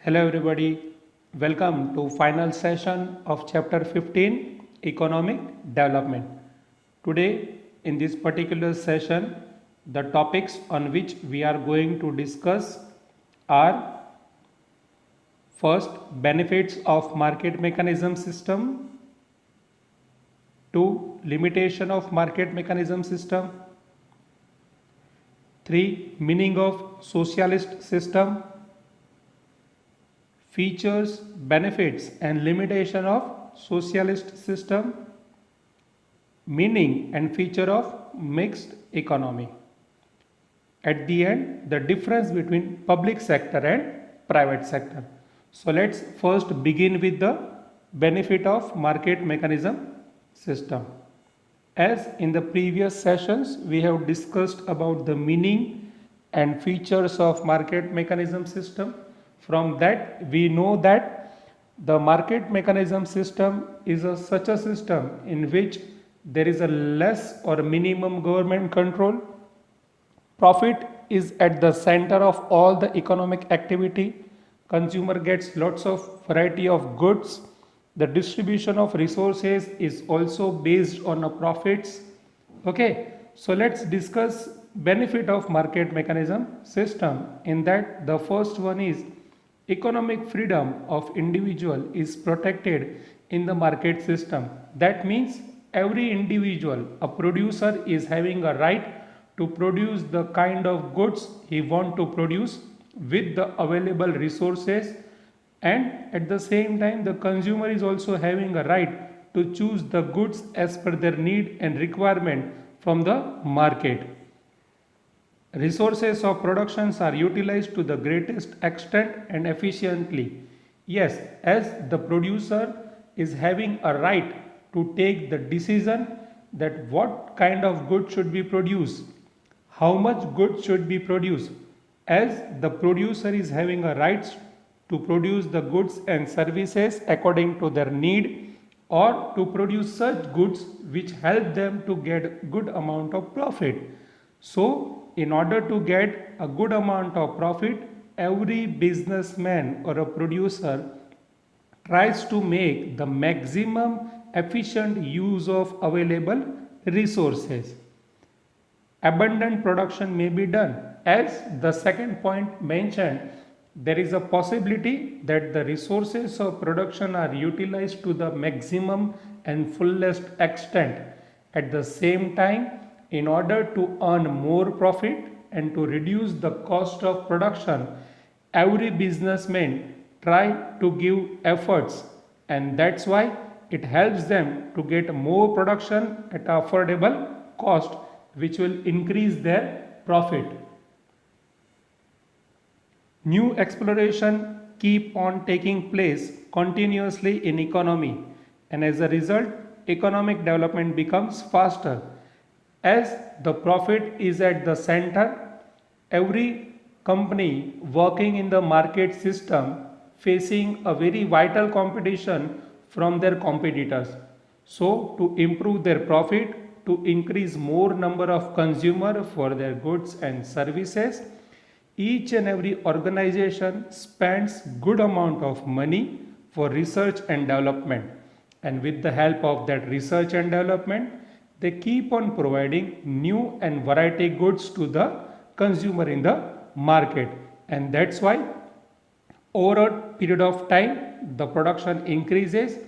Hello everybody, welcome to final session of chapter 15 Economic Development. Today in this particular session the topics on which we are going to discuss are first benefits of market mechanism system, 2 limitation of market mechanism system, 3 meaning of socialist system, features, benefits and limitation of socialist system, meaning and feature of mixed economy. At the end, the difference between public sector and private sector. So let's first begin with the benefit of market mechanism system. As in the previous sessions, we have discussed about the meaning and features of market mechanism system. From that, we know that the market mechanism system is such a system in which there is a less or minimum government control. Profit is at the center of all the economic activity. Consumer gets lots of variety of goods. The distribution of resources is also based on a profits. Okay, so let's discuss benefit of market mechanism system. In that, the first one is economic freedom of individual is protected in the market system. That means every individual, a producer, is having a right to produce the kind of goods he want to produce with the available resources, and at the same time the consumer is also having a right to choose the goods as per their need and requirement from the market. Resources of productions are utilized to the greatest extent and efficiently. Yes, as the producer is having a right to take the decision that what kind of good should be produced, how much good should be produced, as the producer is having a right to produce the goods and services according to their need, or to produce such goods which help them to get good amount of profit. So in order to get a good amount of profit, every businessman or a producer tries to make the maximum efficient use of available resources. Abundant production may be done. As the second point mentioned, there is a possibility that the resources of production are utilized to the maximum and fullest extent. At the same time, in order to earn more profit and to reduce the cost of production, every businessman try to give efforts, and that's why it helps them to get more production at affordable cost, which will increase their profit. New exploration keep on taking place continuously in economy, and as a result economic development becomes faster. As the profit is at the center, every company working in the market system facing a very vital competition from their competitors. So to improve their profit, to increase more number of consumer for their goods and services, each and every organization spends good amount of money for research and development, and with the help of that research and development they keep on providing new and variety goods to the consumer in the market, and that's why over a period of time the production increases.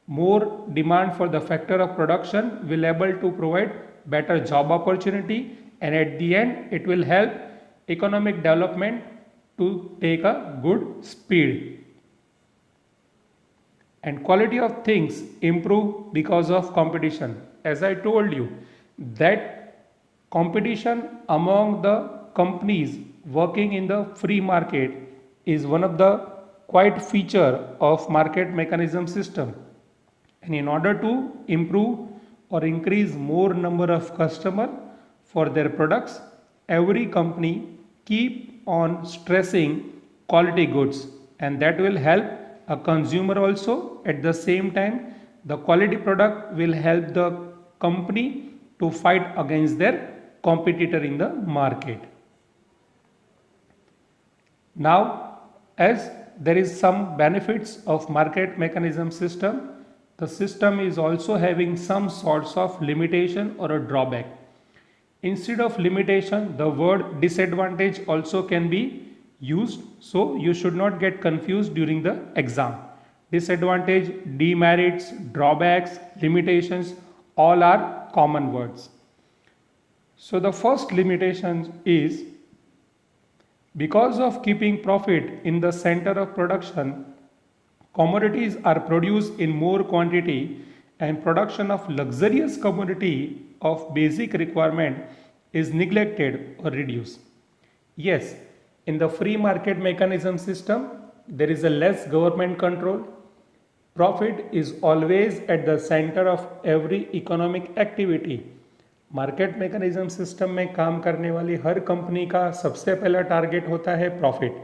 More demand for the factor of production will able to provide better job opportunity, and at the end it will help economic development to take a good speed. And quality of things improve because of competition. As I told you that competition among the companies working in the free market is one of the quite feature of market mechanism system. And in order to improve or increase more number of customer for their products, every company keep on stressing quality goods, and that will help a consumer also. At the same time, the quality product will help the company to fight against their competitor in the market. Now, as there is some benefits of market mechanism system, the system is also having some sorts of limitation or a drawback. Instead of limitation, the word disadvantage also can be used, so you should not get confused during the exam. Disadvantage, demerits, drawbacks, limitations, all are common words. So the first limitation is, because of keeping profit in the center of production, commodities are produced in more quantity and production of luxurious commodity of basic requirement is neglected or reduced. Yes, in the free market mechanism system, there is a less government control. Profit is always at the center of every economic activity. Market mechanism system में काम करने वाली हर company का सबसे पहला target होता है profit.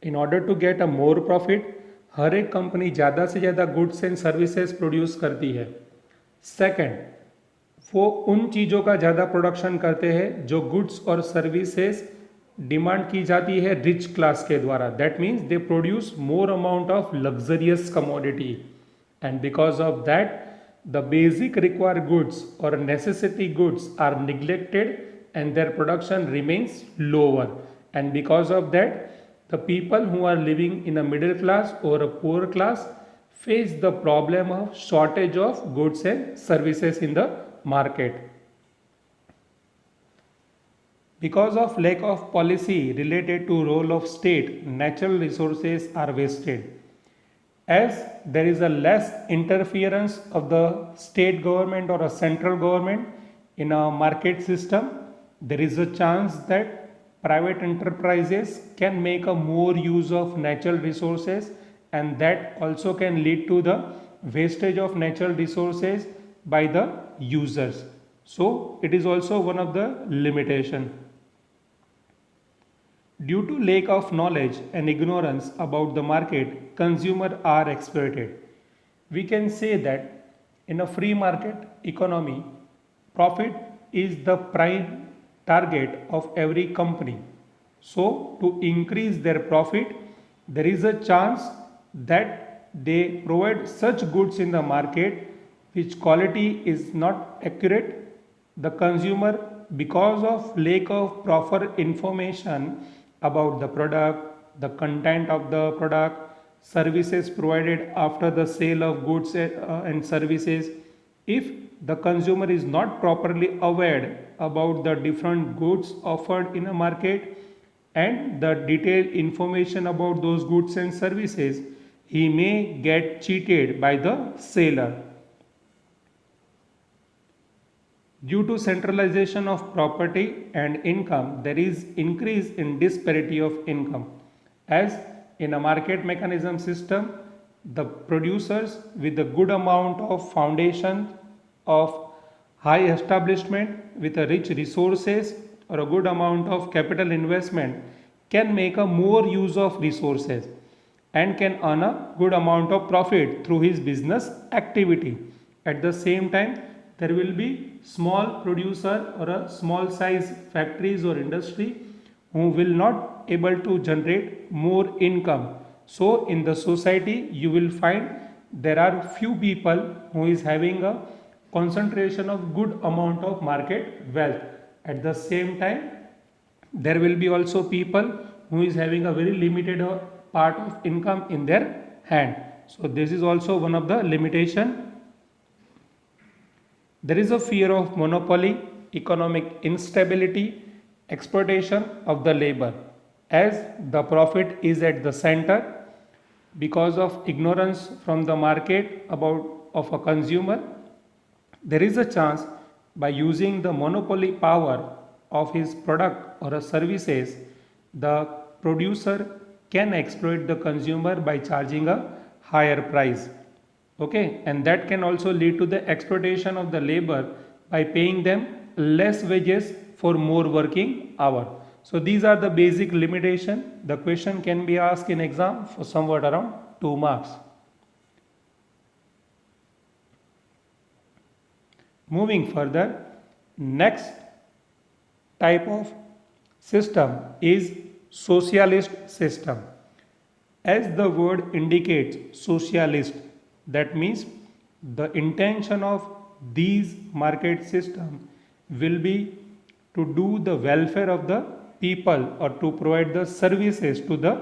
In order to get a more profit, हर एक कंपनी ज़्यादा से ज़्यादा गुड्स एंड सर्विसेज प्रोड्यूस करती है. सेकंड, वो उन चीज़ों का ज़्यादा प्रोडक्शन करते हैं जो गुड्स और सर्विसेज डिमांड की जाती है रिच क्लास के द्वारा. That means they produce more amount of luxurious commodity, and because of that the basic required goods or necessity goods are neglected and their production remains lower, and because of that the people who are living in a middle class or a poor class face the problem of shortage of goods and services in the market. Because of lack of policy related to role of state, natural resources are wasted. As there is a less interference of the state government or a central government in a market system, there is a chance that private enterprises can make a more use of natural resources, and that also can lead to the wastage of natural resources by the users. So it is also one of the limitation. Due to lack of knowledge and ignorance about the market, consumers are exploited. We can say that in a free market economy, profit is the prime target of every company. So, to increase their profit, there is a chance that they provide such goods in the market which quality is not accurate. The consumer, because of lack of proper information about the product, the content of the product, services provided after the sale of goods and services. If the consumer is not properly aware about the different goods offered in a market and the detailed information about those goods and services, he may get cheated by the seller. Due to centralization of property and income, there is increase in disparity of income. As in a market mechanism system, the producers with a good amount of foundation of high establishment with a rich resources or a good amount of capital investment can make a more use of resources and can earn a good amount of profit through his business activity. At the same time, there will be small producer or a small size factories or industry who will not able to generate more income. So in the society you will find there are few people who is having a concentration of good amount of market wealth. At the same time, there will be also people who is having a very limited part of income in their hand. So this is also one of the limitation. There is a fear of monopoly, economic instability, exploitation of the labor. As the profit is at the center, because of ignorance from the market about of a consumer, there is a chance by using the monopoly power of his product or a services, the producer can exploit the consumer by charging a higher price. Okay, and that can also lead to the exploitation of the labor by paying them less wages for more working hour. So these are the basic limitation. The question can be asked in exam for somewhat around 2 marks. Moving further, next type of system is socialist system. As the word indicates, socialist, that means the intention of these market system will be to do the welfare of the people or to provide the services to the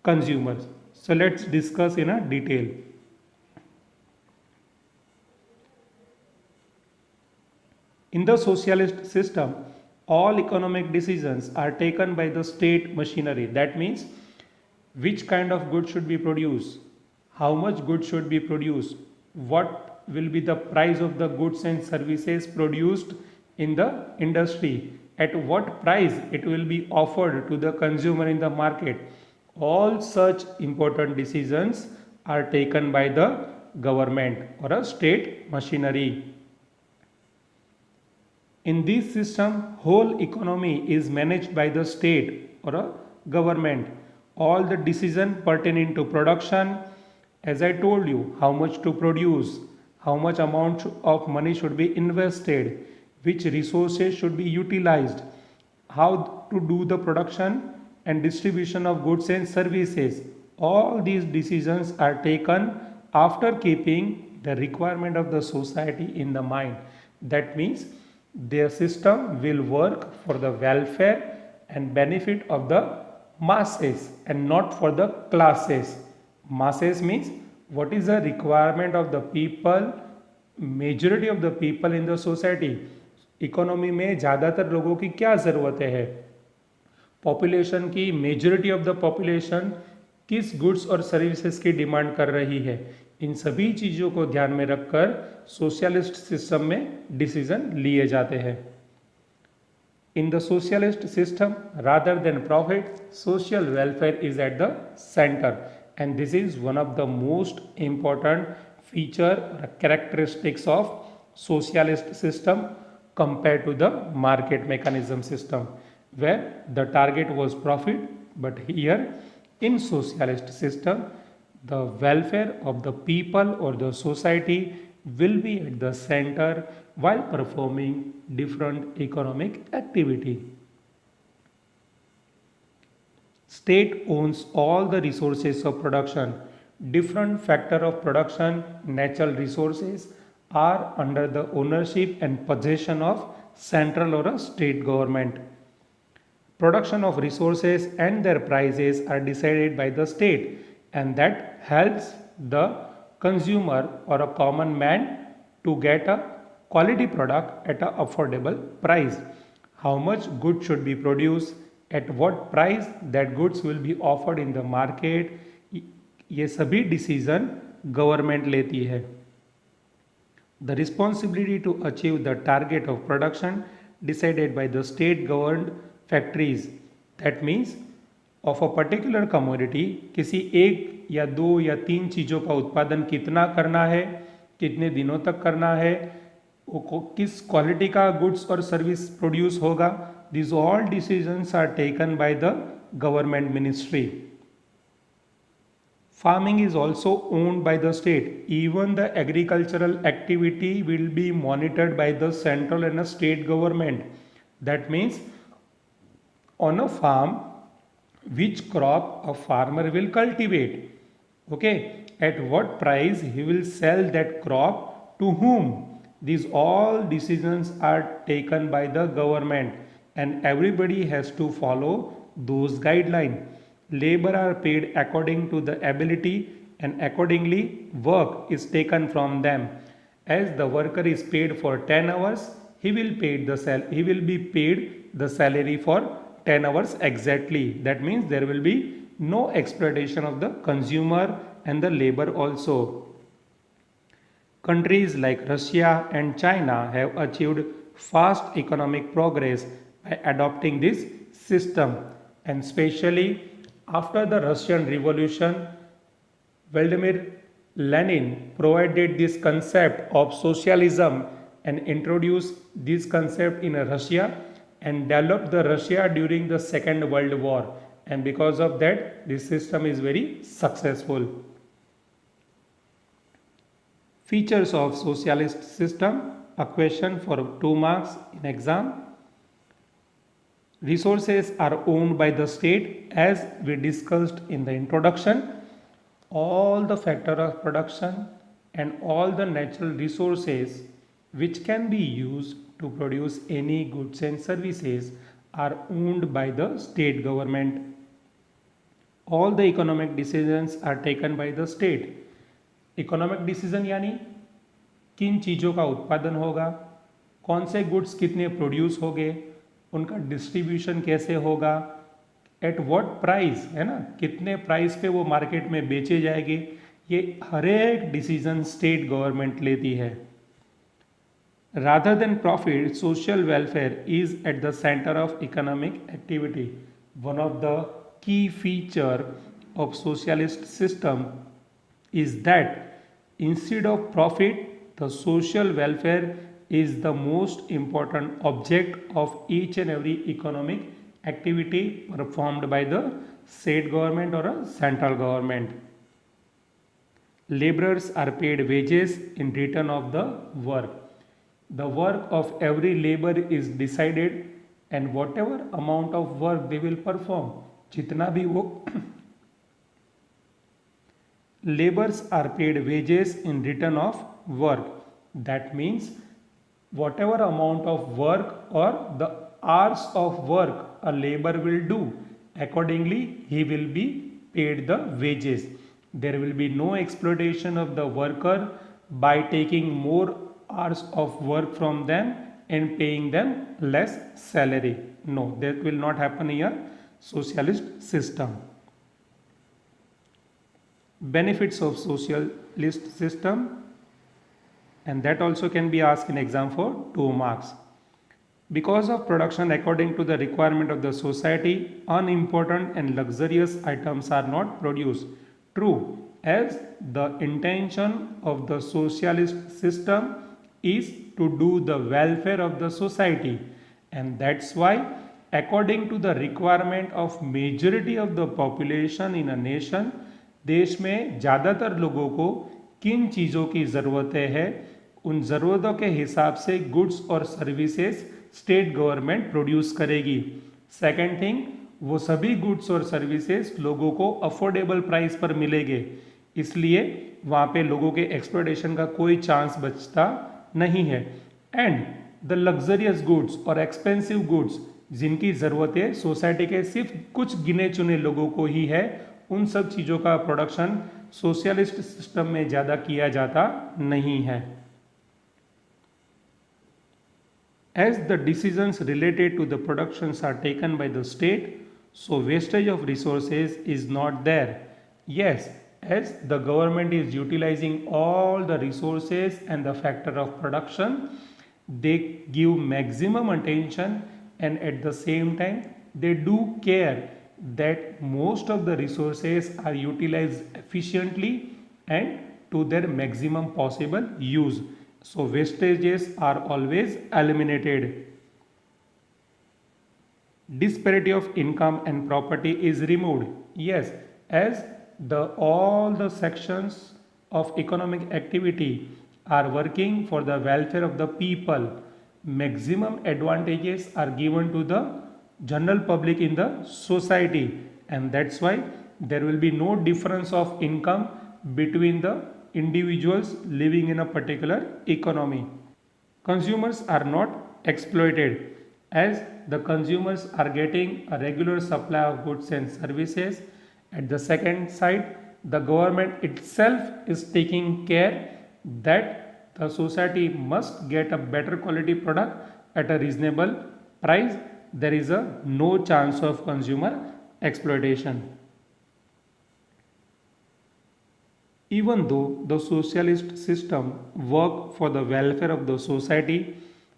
consumers. So let's discuss in a detail. In the socialist system, all economic decisions are taken by the state machinery. That means which kind of goods should be produced, how much goods should be produced, what will be the price of the goods and services produced in the industry, at what price it will be offered to the consumer in the market. All such important decisions are taken by the government or a state machinery. In this system, whole economy is managed by the state or a government. All the decision pertaining to production, as I told you, how much to produce, how much amount of money should be invested, which resources should be utilized, how to do the production and distribution of goods and services. All these decisions are taken after keeping the requirement of the society in the mind. That means their system will work for the welfare and benefit of the masses and not for the classes. Masses means what is the requirement of the people, majority of the people in the society. Economy में ज़्यादातर लोगों की क्या ज़रूरतें हैं, population की majority of the population किस goods और सर्विसेज की डिमांड कर रही है, इन सभी चीज़ों को ध्यान में रखकर सोशलिस्ट सिस्टम में डिसीजन लिए जाते हैं. In the socialist system, rather than profit, social welfare is at the center, and this is one of the most important feature or characteristics of socialist system compared to the market mechanism system, where the target was profit, but here in socialist system, the welfare of the people or the society will be at the center while performing different economic activity. State owns all the resources of production. Different factor of production, natural resources are under the ownership and possession of central or a state government. Production of resources and their prices are decided by the state, and that helps the consumer or a common man to get a quality product at an affordable price. How much goods should be produced, at what price that goods will be offered in the market, ये सभी decision government लेती है. The responsibility to achieve the target of production decided by the state governed factories. That means of a particular commodity, किसी एक या दो या तीन चीज़ों का उत्पादन कितना करना है, कितने दिनों तक करना है, किस क्वालिटी का गुड्स और सर्विस प्रोड्यूस होगा, these all decisions are taken by the government ministry. Farming is also owned by the state. Even the agricultural activity will be monitored by the central and the state government. That means on a farm, which crop a farmer will cultivate, okay, at what price he will sell that crop to whom. These all decisions are taken by the government, and everybody has to follow those guidelines. Labor are paid according to the ability, and accordingly work is taken from them. As the worker is paid for 10 hours, he will be paid the salary for 10 hours exactly. That means there will be no exploitation of the consumer and the labor also. Countries like Russia and China have achieved fast economic progress by adopting this system. And especially after the Russian Revolution, Vladimir Lenin provided this concept of socialism and introduced this concept in Russia and developed the Russia during the Second World War. And because of that, this system is very successful. Features of socialist system, a question for 2 marks in exam. Resources are owned by the state as we discussed in the introduction. All the factor of production and all the natural resources which can be used to produce any goods and services are owned by the state government. All the economic decisions are taken by the state. Economic decision यानी किन चीज़ों का उत्पादन होगा, कौन से goods कितने produce होंगे, उनका डिस्ट्रीब्यूशन कैसे होगा, एट व्हाट प्राइस, है ना, कितने प्राइस पे वो मार्केट में बेचे जाएंगे, ये हर एक डिसीजन स्टेट गवर्नमेंट लेती है. Rather than profit, social welfare is at the centre of economic activity. One of the key feature of socialist system is that instead of profit, the social welfare is the most important object of each and every economic activity performed by the state government or a central government. Laborers are paid wages in return of the work. The work of every labor is decided and whatever amount of work they will perform, जितना भी वो laborers are paid wages in return of work. That means whatever amount of work or the hours of work a laborer will do, accordingly he will be paid the wages. There will be no exploitation of the worker by taking more hours of work from them and paying them less salary. No, that will not happen in a socialist system. Benefits of socialist system, and that also can be asked in exam for 2 marks. Because of production according to the requirement of the society, unimportant and luxurious items are not produced. True, as the intention of the socialist system is to do the welfare of the society, and that's why according to the requirement of majority of the population in a nation, देश में ज़्यादातर लोगों को किन चीज़ों की ज़रूरतें हैं, उन ज़रूरतों के हिसाब से गुड्स और सर्विसेज स्टेट गवर्नमेंट प्रोड्यूस करेगी. सेकंड थिंग, वो सभी गुड्स और सर्विसेज लोगों को अफोर्डेबल प्राइस पर मिलेंगे, इसलिए वहाँ पे लोगों के एक्सप्लॉयटेशन का कोई चांस बचता नहीं है. एंड द लग्जरियस गुड्स और एक्सपेंसिव गुड्स जिनकी ज़रूरतें सोसाइटी के सिर्फ कुछ गिने चुने लोगों को ही है, उन सब चीज़ों का प्रोडक्शन सोशलिस्ट सिस्टम में ज़्यादा किया जाता नहीं है. As the decisions related to the productions are taken by the state, so wastage of resources is not there. Yes, as the government is utilizing all the resources and the factor of production, they give maximum attention and at the same time they do care that most of the resources are utilized efficiently and to their maximum possible use. So wastages are always eliminated. Disparity of income and property is removed. Yes, as the all the sections of economic activity are working for the welfare of the people, maximum advantages are given to the general public in the society, and that's why there will be no difference of income between the individuals living in a particular economy. Consumers are not exploited as the consumers are getting a regular supply of goods and services. At the second side, the government itself is taking care that the society must get a better quality product at a reasonable price. There is a no chance of consumer exploitation. Even though the socialist system work for the welfare of the society,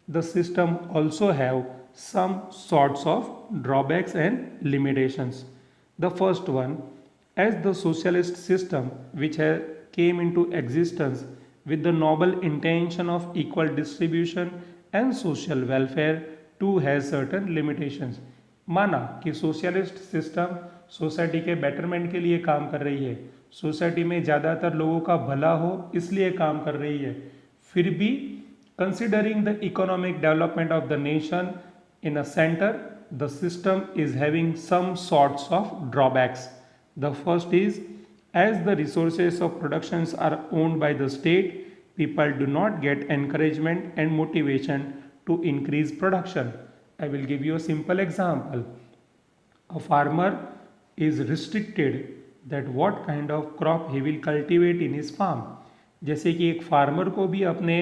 the system also have some sorts of drawbacks and limitations. The first one, as the socialist system which came into existence with the noble intention of equal distribution and social welfare too has certain limitations. माना कि socialist system society के betterment के लिए काम कर रही है, society में ज़्यादातर लोगों का भला हो इसलिए काम कर रही है, फिर भी considering the economic development of the nation in a center, the system is having some sorts of drawbacks. The first is, as the resources of productions are owned by the state, people do not get encouragement and motivation to increase production. I will give you a simple example. A farmer is restricted that what kind of crop he will cultivate in his farm. जैसे कि एक farmer को भी अपने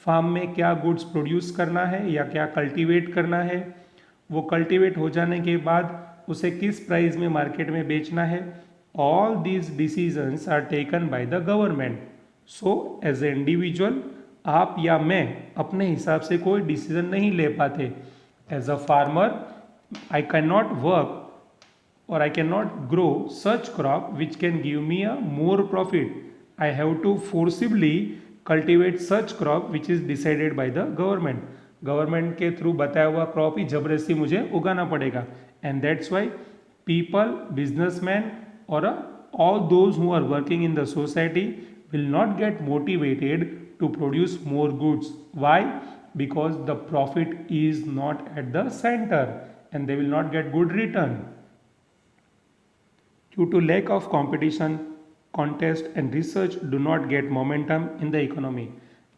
farm में क्या goods produce करना है या क्या कल्टीवेट करना है, वो कल्टीवेट हो जाने के बाद उसे किस प्राइस में मार्केट में बेचना है, all these decisions are taken by the government. So as a individual आप या मैं अपने हिसाब से कोई डिसीजन नहीं ले पाते. As a farmer I cannot work or I cannot grow such crop which can give me a more profit. I have to forcibly cultivate such crop which is decided by the government. Government के through बताया हुआ crop ही जबरदस्ती मुझे उगाना पड़ेगा. And that's why people, businessman और all those who are working in the society will not get motivated to produce more goods. Why? Because the profit is not at the center and they will not get good return. Due to lack of competition, contest and research do not get momentum in the economy.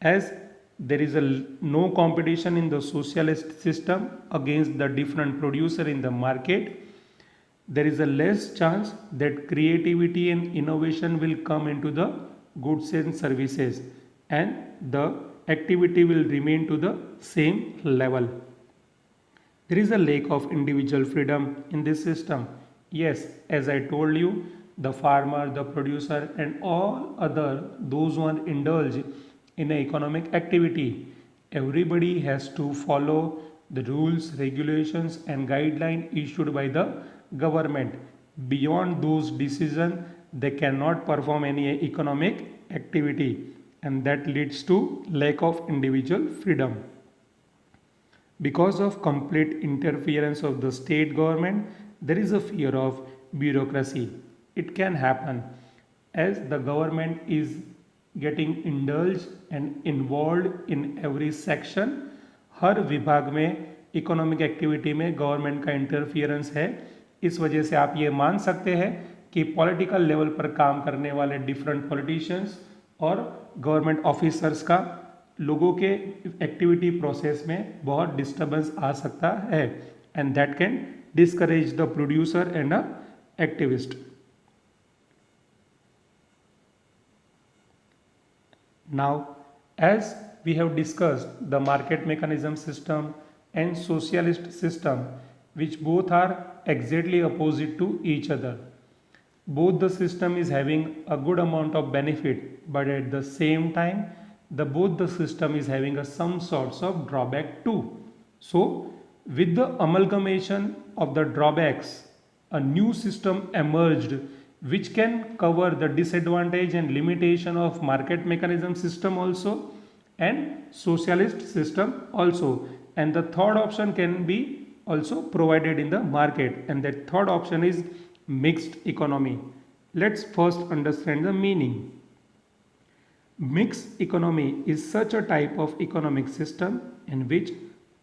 As there is no competition in the socialist system against the different producer in the market, there is a less chance that creativity and innovation will come into the goods and services, and the activity will remain to the same level. There is a lack of individual freedom in this system. Yes, as I told you, the farmer, the producer and all other those who are indulge in an economic activity, everybody has to follow the rules, regulations and guidelines issued by the government. Beyond those decisions, they cannot perform any economic activity, and that leads to lack of individual freedom. Because of complete interference of the state government, there is a fear of bureaucracy. It can happen as the government is getting indulged and involved in every section. हर विभाग में economic activity में government का interference है. इस वजह से आप ये मान सकते हैं कि पॉलिटिकल लेवल पर काम करने वाले डिफरेंट पॉलिटिशियंस और गवर्नमेंट ऑफिसर्स का लोगों के एक्टिविटी प्रोसेस में बहुत डिस्टर्बेंस आ सकता है, and that can discourage the producer and a activist. Now, as we have discussed the market mechanism system and socialist system, which both are exactly opposite to each other. Both the system is having a good amount of benefit, but at the same time, both the system is having some sorts of drawback too. So, with the amalgamation of the drawbacks, a new system emerged which can cover the disadvantage and limitation of market mechanism system also and socialist system also. And the third option can be also provided in the market, and that third option is mixed economy. Let's first understand the meaning. Mixed economy is such a type of economic system in which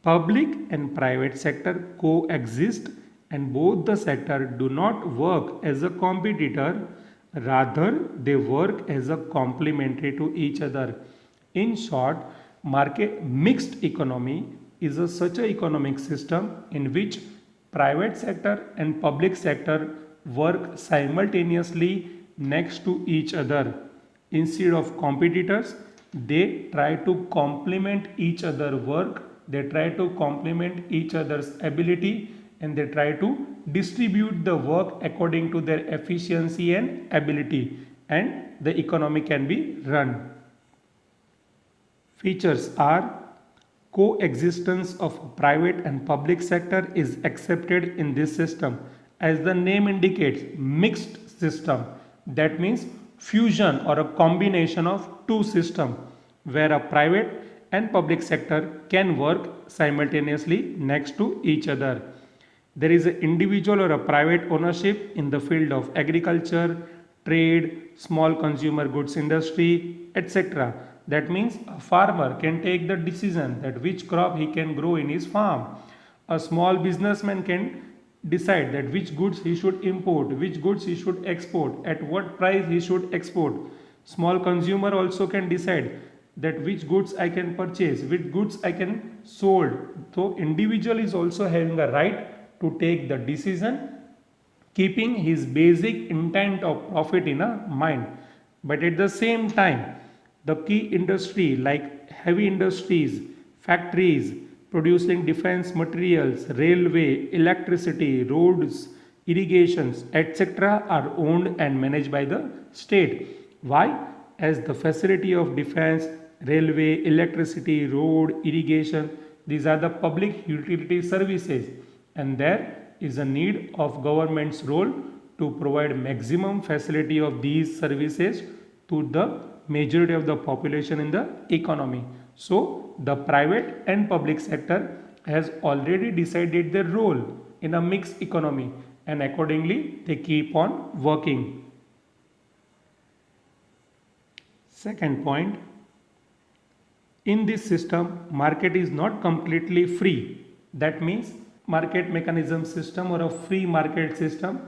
public and private sector coexist and both the sector do not work as a competitor, rather they work as a complementary to each other. In short, market mixed economy is such an economic system in which private sector and public sector work simultaneously next to each other. Instead of competitors, they try to complement each other work. They try to complement each other's ability, and they try to distribute the work according to their efficiency and ability, and the economy can be run. Features are Coexistence of private and public sector is accepted in this system. As the name indicates, mixed system. That means fusion or a combination of two systems where a private and public sector can work simultaneously next to each other. There is an individual or a private ownership in the field of agriculture, trade, small consumer goods industry, etc. That means a farmer can take the decision that which crop he can grow in his farm. A small businessman can decide that which goods he should import, which goods he should export, at what price he should export. Small consumer also can decide that which goods I can purchase, which goods I can sold. So individual is also having a right to take the decision keeping his basic intent of profit in a mind. But at the same time, the key industry like heavy industries, factories producing defense materials, railway, electricity, roads, irrigations, etc. are owned and managed by the state. Why? As the facility of defense, railway, electricity, road, irrigation, these are the public utility services, and there is a need of government's role to provide maximum facility of these services to the majority of the population in the economy. So the private and public sector has already decided their role in a mixed economy, and accordingly they keep on working. Second point, in this system market is not completely free. That means market mechanism system or a free market system,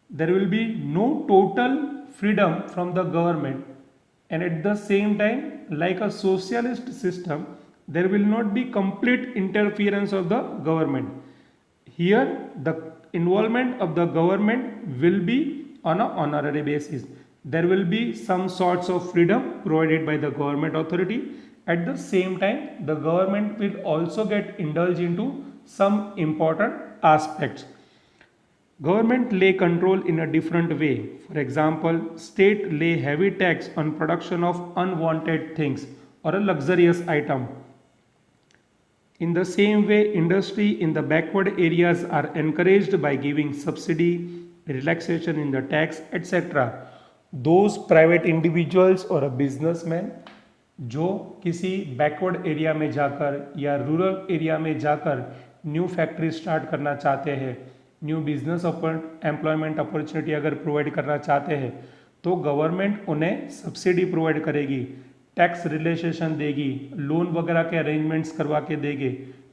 there will be no total freedom from the government, and at the same time like a socialist system there will not be complete interference of the government. Here the involvement of the government will be on a honorary basis. There will be some sorts of freedom provided by the government authority. At the same time, the government will also get indulged into some important aspects. Government lay control in a different way. For example, state lay heavy tax on production of unwanted things or a luxurious item. In the same way, industry in the backward areas are encouraged by giving subsidy, relaxation in the tax, etc. Those private individuals or a businessman जो किसी backward area में जाकर या rural area में जाकर new factory start करना चाहते हैं, न्यू बिजनेस एम्प्लॉयमेंट अपॉर्चुनिटी अगर प्रोवाइड करना चाहते हैं तो गवर्नमेंट उन्हें सब्सिडी प्रोवाइड करेगी, टैक्स रिलैक्सेशन देगी, लोन वगैरह के अरेंजमेंट्स करवा के देंगे.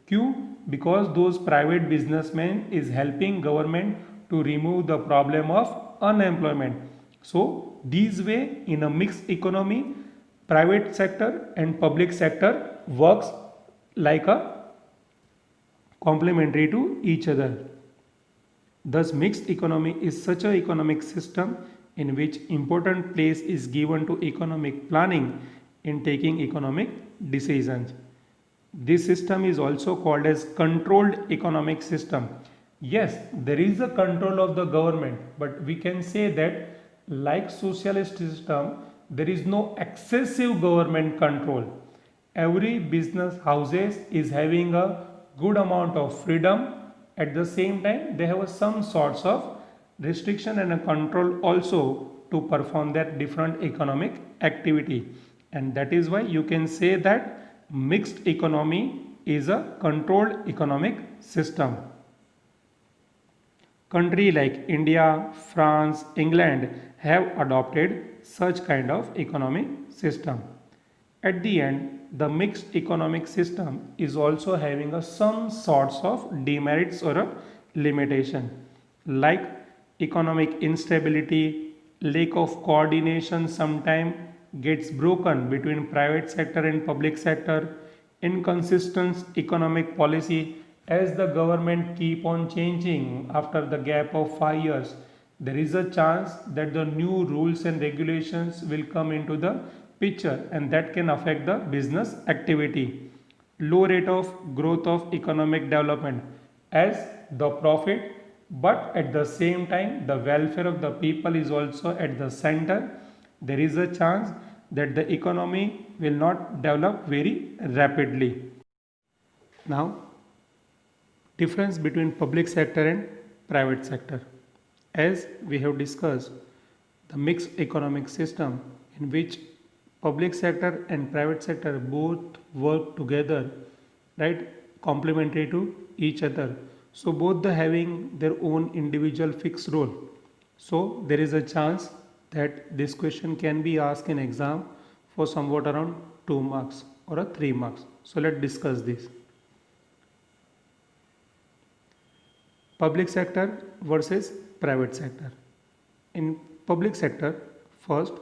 क्यों? Because those private businessman is helping government to remove the problem of unemployment. So this way in a mixed economy private sector and public sector works like a complementary to each other. Thus mixed economy is such an economic system in which important place is given to economic planning in taking economic decisions. This system is also called as controlled economic system. Yes, there is a control of the government, but we can say that like socialist system there is no excessive government control. Every business houses is having a good amount of freedom. At the same time they have some sorts of restriction and a control also to perform their different economic activity, and that is why you can say that mixed economy is a controlled economic system. Country like India, France, England have adopted such kind of economic system. At the end, the mixed economic system is also having some sorts of demerits or a limitation like economic instability, lack of coordination sometimes gets broken between private sector and public sector, inconsistent economic policy as the government keep on changing after the gap of 5 years. There is a chance that the new rules and regulations will come into the picture, and that can affect the business activity. Low rate of growth of economic development as the profit, but at the same time the welfare of the people is also at the center. There is a chance that the economy will not develop very rapidly. Now, difference between public sector and private sector. As we have discussed, the mixed economic system in which public sector and private sector both work together, right, complementary to each other. So both the having their own individual fixed role. So there is a chance that this question can be asked in exam for somewhat around 2 marks or a 3 marks. So let's discuss this. Public sector versus private sector. In public sector, first,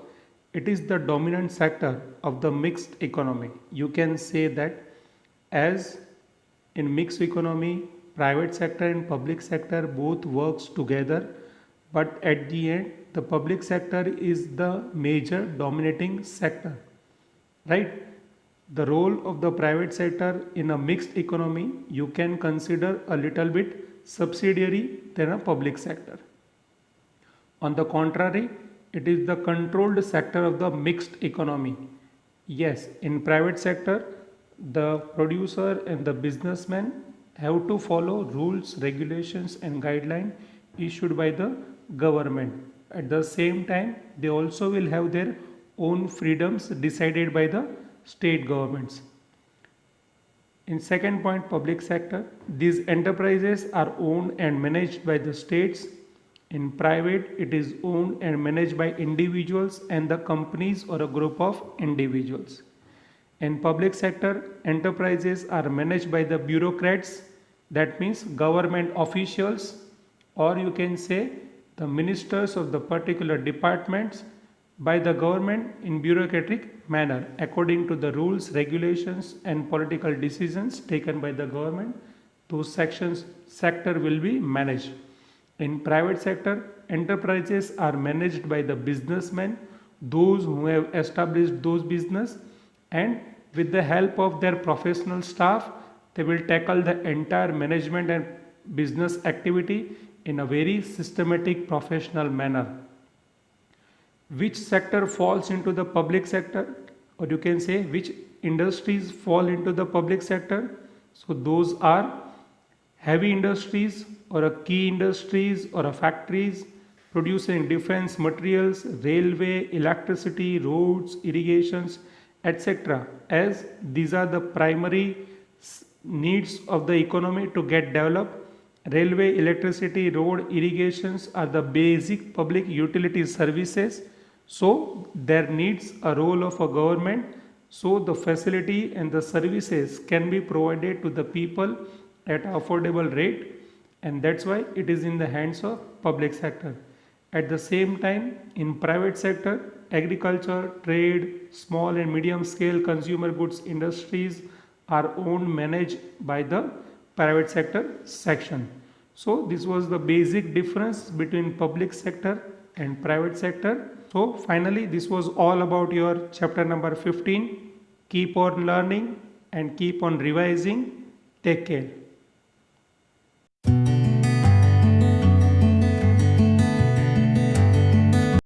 it is the dominant sector of the mixed economy. You can say that as in mixed economy, private sector and public sector both works together, but at the end, the public sector is the major dominating sector, right? The role of the private sector in a mixed economy you can consider a little bit subsidiary than a public sector. On the contrary, it is the controlled sector of the mixed economy. Yes, in private sector, the producer and the businessman have to follow rules, regulations and guidelines issued by the government. At the same time, they also will have their own freedoms decided by the state governments. In second point, public sector, these enterprises are owned and managed by the states. In private, it is owned and managed by individuals and the companies or a group of individuals. In public sector, enterprises are managed by the bureaucrats, that means government officials, or you can say the ministers of the particular departments by the government in bureaucratic manner according to the rules, regulations and political decisions taken by the government. Those sector will be managed. In private sector, enterprises are managed by the businessmen, those who have established those business, and with the help of their professional staff, they will tackle the entire management and business activity in a very systematic professional manner. Which sector falls into the public sector, or you can say which industries fall into the public sector? So those are heavy industries or a key industries or a factories producing defense materials, railway, electricity, roads, irrigations, etc. As these are the primary needs of the economy to get developed. Railway, electricity, road, irrigations are the basic public utility services. So there needs a role of a government so the facility and the services can be provided to the people at affordable rate, and that's why it is in the hands of public sector. At the same time, in private sector, agriculture, trade, small and medium scale consumer goods industries are owned managed by the private sector section. So this was the basic difference between public sector and private sector. So finally, this was all about your chapter number 15. Keep on learning and keep on revising. Take care.